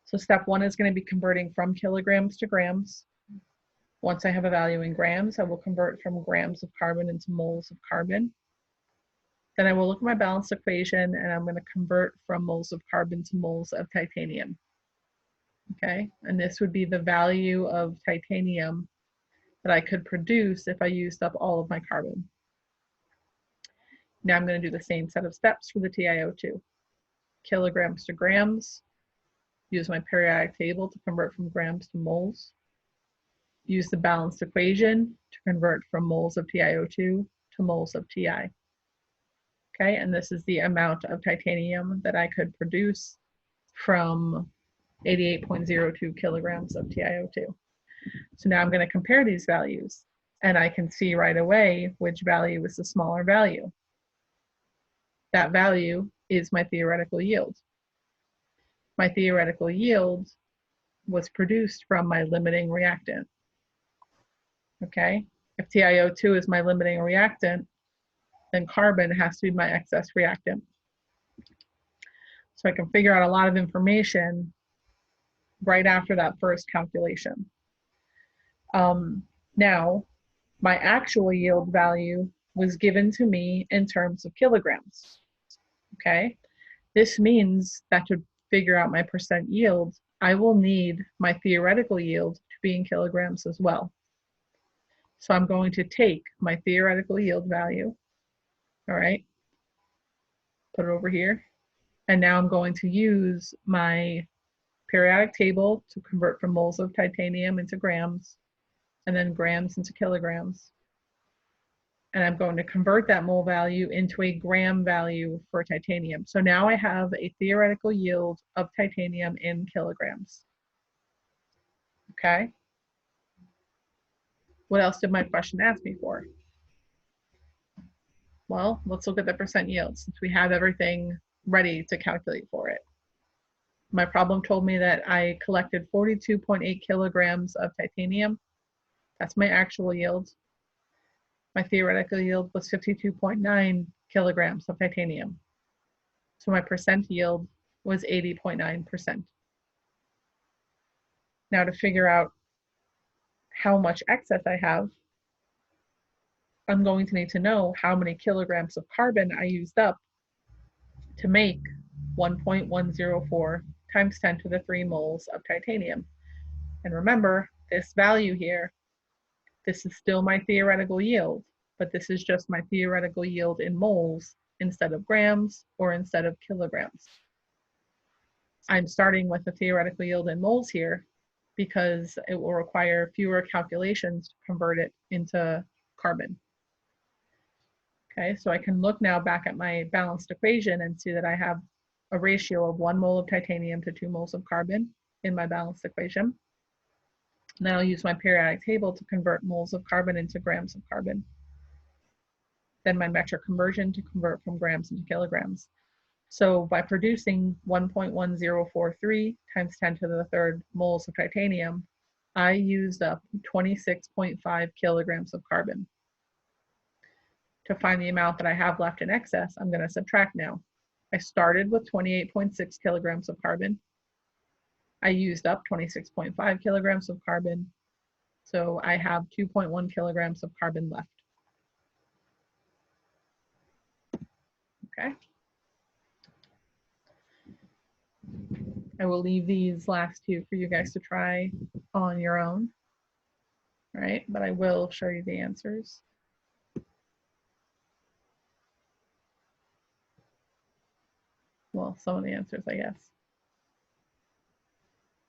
So step one is going to be converting from kilograms to grams. Once I have a value in grams, I will convert from grams of carbon into moles of carbon. Then I will look at my balanced equation and I'm going to convert from moles of carbon to moles of titanium. Okay, and this would be the value of titanium that I could produce if I used up all of my carbon. Now I'm going to do the same set of steps for the TiO2. Kilograms to grams. Use my periodic table to convert from grams to moles. Use the balanced equation to convert from moles of TiO2 to moles of Ti. Okay, and this is the amount of titanium that I could produce from 88.02 kilograms of TiO2. So now I'm going to compare these values, and I can see right away which value is the smaller value. That value is my theoretical yield. My theoretical yield was produced from my limiting reactant. Okay, if TiO2 is my limiting reactant, then carbon has to be my excess reactant. So I can figure out a lot of information right after that first calculation. Now, my actual yield value was given to me in terms of kilograms. Okay, this means that to figure out my percent yield, I will need my theoretical yield to be in kilograms as well. So I'm going to take my theoretical yield value, all right, put it over here, and now I'm going to use my periodic table to convert from moles of titanium into grams, and then grams into kilograms. And I'm going to convert that mole value into a gram value for titanium. So now I have a theoretical yield of titanium in kilograms. Okay. What else did my question ask me for? Well, let's look at the percent yield since we have everything ready to calculate for it. My problem told me that I collected 42.8 kilograms of titanium. That's my actual yield. My theoretical yield was 52.9 kilograms of titanium. So my percent yield was 80.9%. Now to figure out how much excess I have, I'm going to need to know how many kilograms of carbon I used up to make 1.104 times 10 to the 3 moles of titanium. And remember, this value here, This is still my theoretical yield, but this is just my theoretical yield in moles instead of grams or instead of kilograms. I'm starting with a theoretical yield in moles here because it will require fewer calculations to convert it into carbon. Okay, so I can look now back at my balanced equation and see that I have a ratio of 1 mole of titanium to 2 moles of carbon in my balanced equation. And then I'll use my periodic table to convert moles of carbon into grams of carbon. Then my metric conversion to convert from grams into kilograms. So by producing 1.1043 times 10 to the third moles of titanium, I used up 26.5 kilograms of carbon. To find the amount that I have left in excess, I'm going to subtract now. I started with 28.6 kilograms of carbon. I used up 26.5 kilograms of carbon. So I have 2.1 kilograms of carbon left. Okay. I will leave these last two for you guys to try on your own. All right, but I will show you the answers. Well, some of the answers, I guess.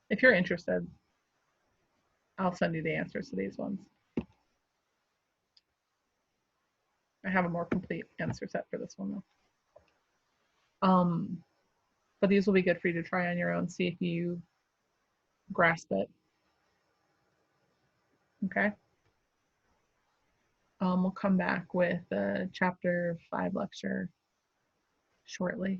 If you're interested, I'll send you the answers to these ones. I have a more complete answer set for this one though. But these will be good for you to try on your own, see if you grasp it. Okay. We'll come back with chapter 5 lecture shortly.